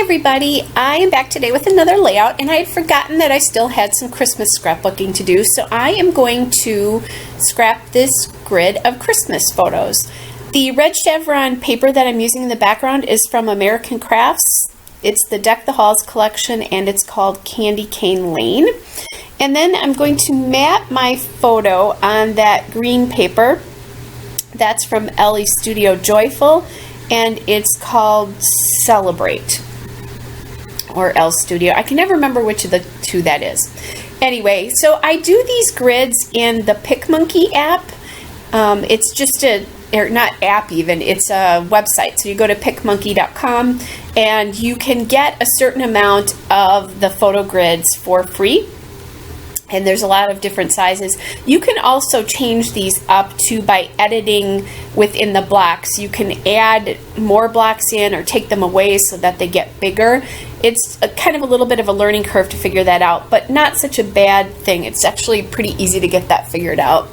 everybody, I am back today with another layout, and I had forgotten that I still had some Christmas scrapbooking to do, so I am going to scrap this grid of Christmas photos. The red chevron paper that I'm using in the background is from American Crafts. It's the Deck the Halls collection, and it's called Candy Cane Lane. And then I'm going to map my photo on that green paper. That's from Ellie Studio Joyful, and it's called Celebrate, or Elle Studio. I can never remember which of the two that is. Anyway, so I do these grids in the PicMonkey app. It's just or not app even, it's a website. So you go to picmonkey.com and you can get a certain amount of the photo grids for free. And there's a lot of different sizes. You can also change these up to by editing within the blocks. You can add more blocks in or take them away so that they get bigger. It's kind of a little bit of a learning curve to figure that out, but not such a bad thing. It's actually pretty easy to get that figured out.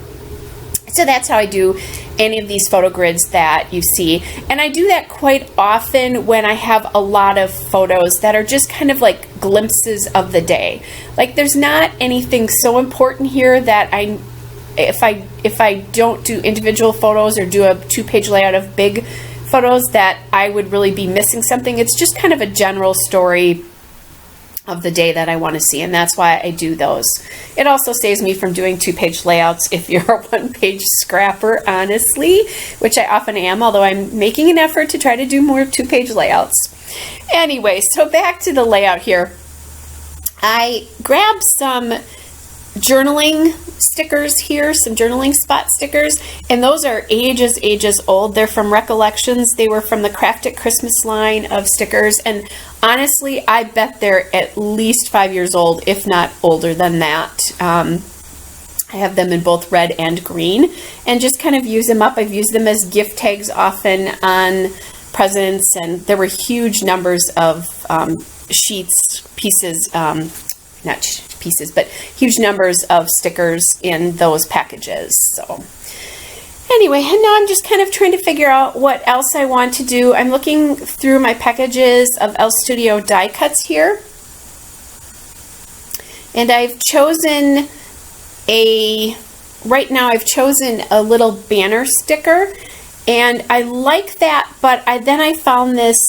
So that's how I do any of these photo grids that you see. And I do that quite often when I have a lot of photos that are just kind of like glimpses of the day. Like there's not anything so important here that if I don't do individual photos or do a 2-page layout of big photos, that I would really be missing something. It's just kind of a general story of the day that I want to see, and that's why I do those. It also saves me from doing 2-page layouts if you're a 1-page scrapper, honestly, which I often am, although I'm making an effort to try to do more 2-page layouts. Anyway, so back to the layout here. I grabbed some journaling stickers here, some journaling spot stickers, and those are ages old. They're from Recollections. They were from the Craft It Christmas line of stickers, and honestly, I bet they're at least 5 years old, if not older than that. I have them in both red and green, and just kind of use them up. I've used them as gift tags often on presents, and there were huge numbers of pieces, not pieces, but huge numbers of stickers in those packages. So anyway, and now I'm just kind of trying to figure out what else I want to do. I'm looking through my packages of Elle Studio die cuts here, and I've chosen right now I've chosen a little banner sticker, and I like that, but then I found this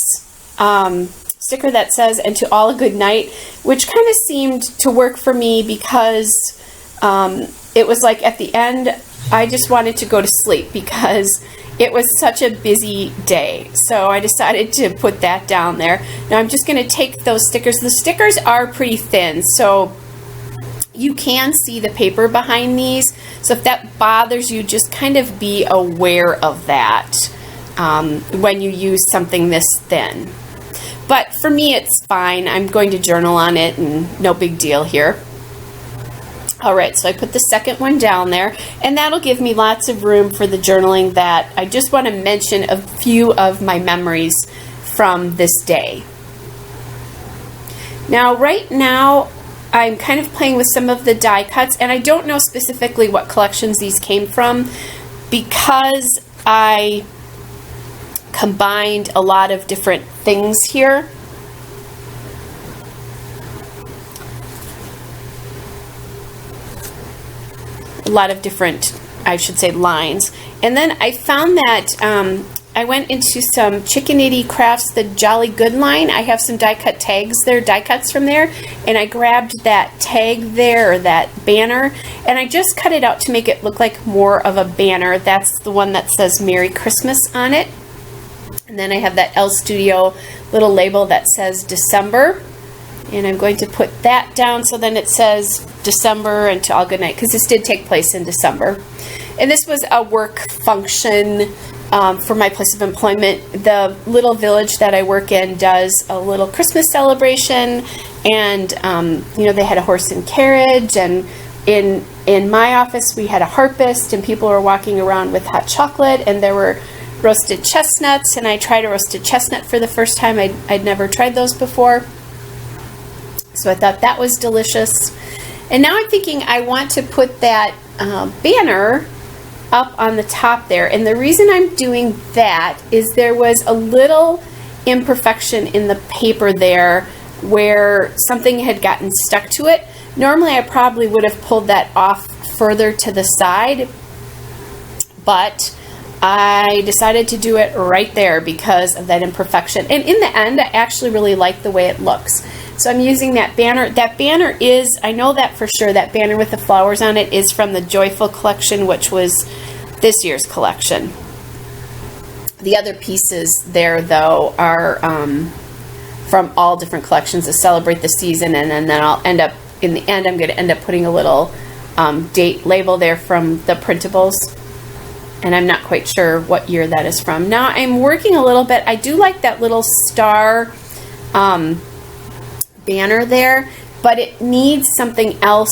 sticker that says, "And to all a good night," which kind of seemed to work for me because it was like at the end, I just wanted to go to sleep because it was such a busy day. So I decided to put that down there. Now I'm just going to take those stickers. The stickers are pretty thin, so you can see the paper behind these. So if that bothers you, just kind of be aware of that when you use something this thin. But for me, it's fine. I'm going to journal on it, and no big deal here. All right, so I put the second one down there, and that'll give me lots of room for the journaling that I just want to mention a few of my memories from this day. Now, right now, I'm kind of playing with some of the die cuts, and I don't know specifically what collections these came from because I combined a lot of different things here. A lot of different, I should say, lines. And then I found that I went into some Chickenity Crafts, the Jolly Good line. I have some die cut tags there, die cuts from there, and I grabbed that tag there, or that banner, and I just cut it out to make it look like more of a banner. That's the one that says Merry Christmas on it. And then I have that Elle Studio little label that says December, and I'm going to put that down so then it says December and to all good night, because this did take place in December. And this was a work function for my place of employment. The little village that I work in does a little Christmas celebration, and you know, they had a horse and carriage, and in my office we had a harpist, and people were walking around with hot chocolate, and there were roasted chestnuts, and I tried a roasted chestnut for the first time. I'd never tried those before, so I thought that was delicious. And now I'm thinking I want to put that banner up on the top there, and the reason I'm doing that is there was a little imperfection in the paper there where something had gotten stuck to it. Normally I probably would have pulled that off further to the side, but I decided to do it right there because of that imperfection. And in the end, I actually really like the way it looks. So I'm using that banner. That banner is, I know that for sure, that banner with the flowers on it is from the Joyful collection, which was this year's collection. The other pieces there, though, are from all different collections to celebrate the season, and then I'll end up, in the end, I'm going to end up putting a little date label there from the printables. And I'm not quite sure what year that is from. Now I'm working a little bit. I do like that little star banner there, but it needs something else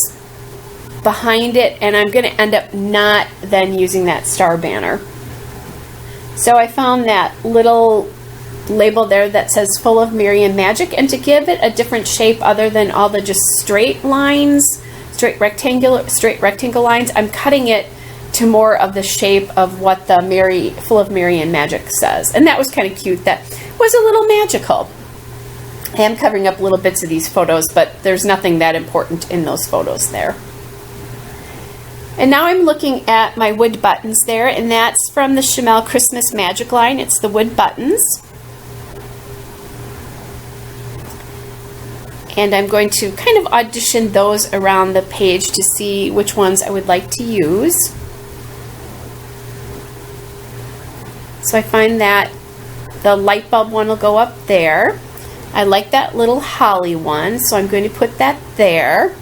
behind it, and I'm going to end up not then using that star banner. So I found that little label there that says Full of Merry and Magic, and to give it a different shape other than all the just straight lines, straight rectangle lines, I'm cutting it to more of the shape of what the Full of Merry and Magic says. And that was kind of cute. That was a little magical. I am covering up little bits of these photos, but there's nothing that important in those photos there. And now I'm looking at my wood buttons there, and that's from the Chamel Christmas Magic line. It's the wood buttons. And I'm going to kind of audition those around the page to see which ones I would like to use. So I find that the light bulb one will go up there. I like that little holly one, so I'm going to put that there.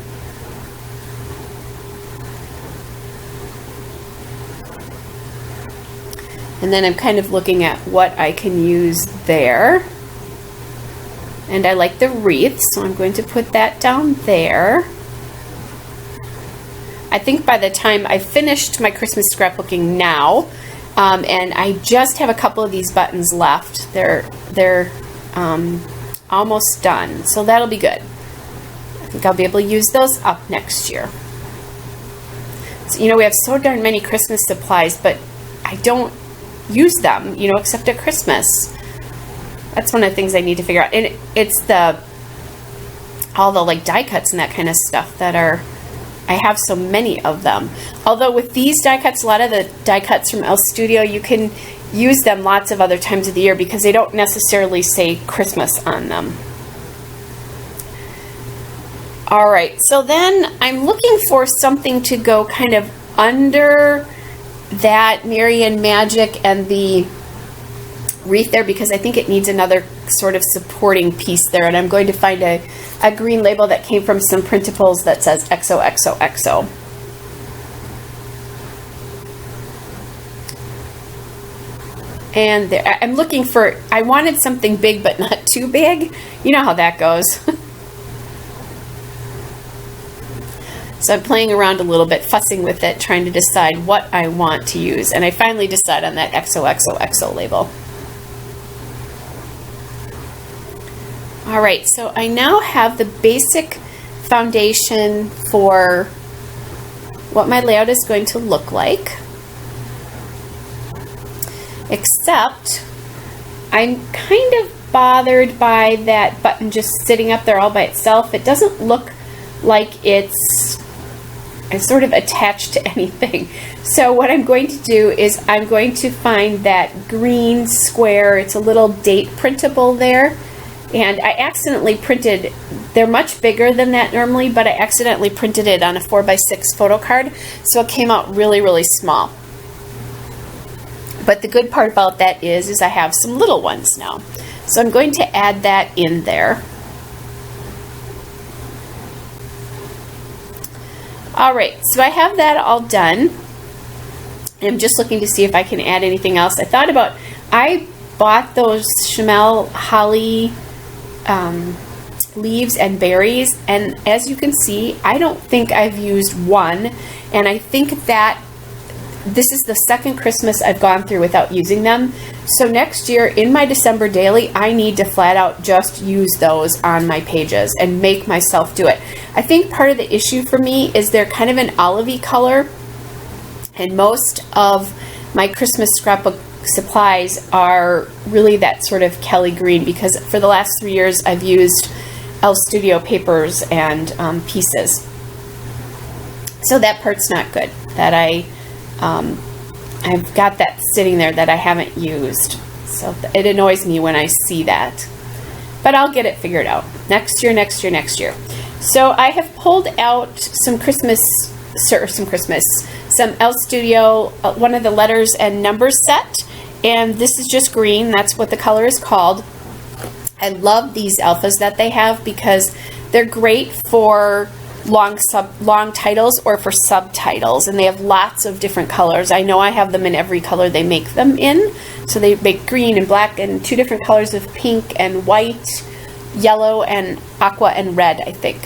And then I'm kind of looking at what I can use there. And I like the wreath, so I'm going to put that down there. I think by the time I finished my Christmas scrapbooking now, and I just have a couple of these buttons left. They're almost done, so that'll be good. I think I'll be able to use those up next year. So, you know, we have so darn many Christmas supplies, but I don't use them, you know, except at Christmas. That's one of the things I need to figure out. And it's all the like die cuts and that kind of stuff that are, I have so many of them. Although with these die cuts, a lot of the die cuts from El Studio, you can use them lots of other times of the year because they don't necessarily say Christmas on them. All right, so then I'm looking for something to go kind of under that Merry and Magic and the wreath there, because I think it needs another sort of supporting piece there, and I'm going to find a green label that came from some printables that says XOXOXO. And there, I'm looking for, I wanted something big but not too big. You know how that goes. So I'm playing around a little bit, fussing with it, trying to decide what I want to use. And I finally decide on that XOXOXO label. All right, so I now have the basic foundation for what my layout is going to look like. Except I'm kind of bothered by that button just sitting up there all by itself. It doesn't look like it's sort of attached to anything. So what I'm going to do is I'm going to find that green square. It's a little date printable there. And I accidentally printed, they're much bigger than that normally, but I accidentally printed it on a 4x6 photo card. So it came out really, really small. But the good part about that is I have some little ones now. So I'm going to add that in there. All right, so I have that all done. I'm just looking to see if I can add anything else. I bought those Chamel holly leaves and berries, and as you can see, I don't think I've used one, and I think that this is the second Christmas I've gone through without using them. So next year in my December daily, I need to flat out just use those on my pages and make myself do it. I think part of the issue for me is they're kind of an olivey color, and most of my Christmas scrapbook supplies are really that sort of Kelly green, because for the last 3 years I've used Elf Studio papers and pieces. So that part's not good, that I've got that sitting there that I haven't used. So it annoys me when I see that. But I'll get it figured out. Next year, next year, next year. So I have pulled out some some Elf Studio, one of the letters and numbers set. And this is just green. That's what the color is called. I love these alphas that they have because they're great for long titles or for subtitles, and they have lots of different colors. I know I have them in every color they make them in. So they make green and black and 2 different colors of pink and white, yellow and aqua and red, I think.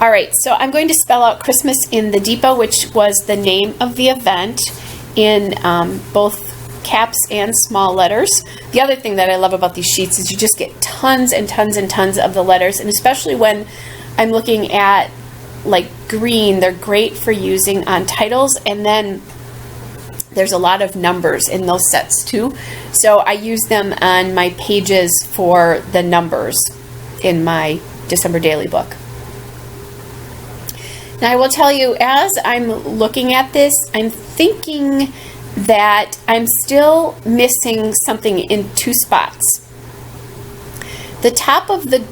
All right, so I'm going to spell out Christmas in the Depot, which was the name of the event, in both caps and small letters. The other thing that I love about these sheets is you just get tons and tons and tons of the letters, and especially when I'm looking at like green, they're great for using on titles, and then there's a lot of numbers in those sets too. So I use them on my pages for the numbers in my December daily book. Now I will tell you, as I'm looking at this, I'm thinking that I'm still missing something in 2 spots. The top of the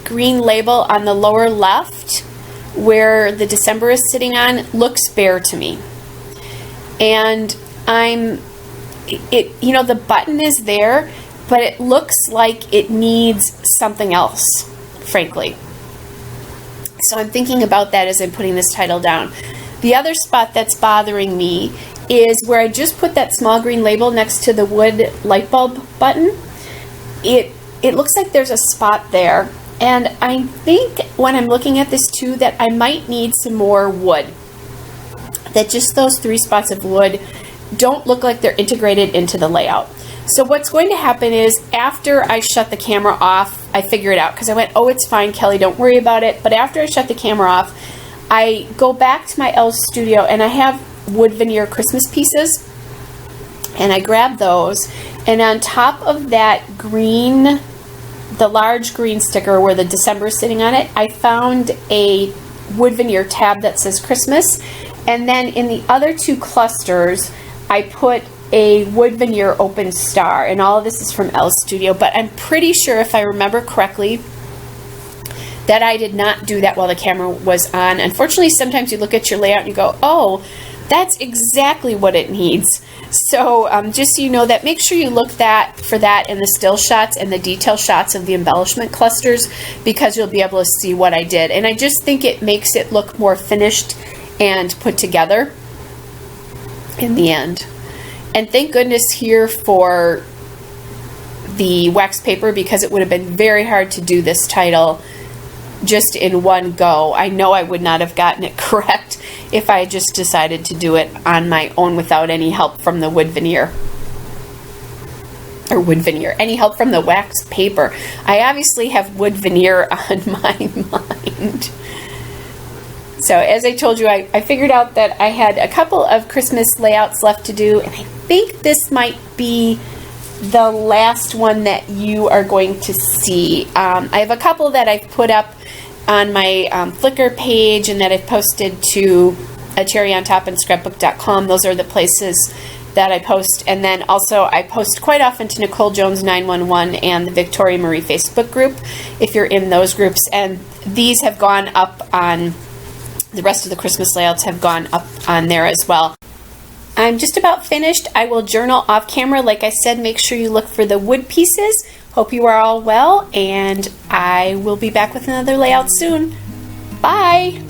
green label on the lower left, where the December is sitting on, looks bare to me. And the button is there, but it looks like it needs something else, frankly. So I'm thinking about that as I'm putting this title down. The other spot that's bothering me is where I just put that small green label next to the wood light bulb button. It looks like there's a spot there, and I think when I'm looking at this too that I might need some more wood. That just those 3 spots of wood don't look like they're integrated into the layout. So what's going to happen is, after I shut the camera off, I figure it out, because I went, oh, it's fine, Kelly, don't worry about it. But after I shut the camera off, I go back to my Elf Studio, and I have wood veneer Christmas pieces, and I grab those, and on top of that green, the large green sticker where the December is sitting on it, I found a wood veneer tab that says Christmas, and then in the other 2 clusters, I put a wood veneer open star, and all of this is from Elf Studio, but I'm pretty sure, if I remember correctly, that I did not do that while the camera was on. Unfortunately, sometimes you look at your layout and you go, oh, that's exactly what it needs. So just so you know that, make sure you look for that in the still shots and the detail shots of the embellishment clusters, because you'll be able to see what I did. And I just think it makes it look more finished and put together in the end. And thank goodness here for the wax paper, because it would have been very hard to do this title just in one go. I know I would not have gotten it correct if I had just decided to do it on my own without any help from the wood veneer. Or wood veneer, any help from the wax paper. I obviously have wood veneer on my mind. So as I told you, I figured out that I had a couple of Christmas layouts left to do, and I think this might be the last one that you are going to see. I have a couple that I've put up on my Flickr page and that I've posted to A Cherry on Top and Scrapbook.com. Those are the places that I post. And then also I post quite often to Nicole Jones 911 and the Victoria Marie Facebook group, if you're in those groups. And these have gone up on, the rest of the Christmas layouts have gone up on there as well. I'm just about finished. I will journal off camera. Like I said, make sure you look for the wood pieces. Hope you are all well, and I will be back with another layout soon. Bye!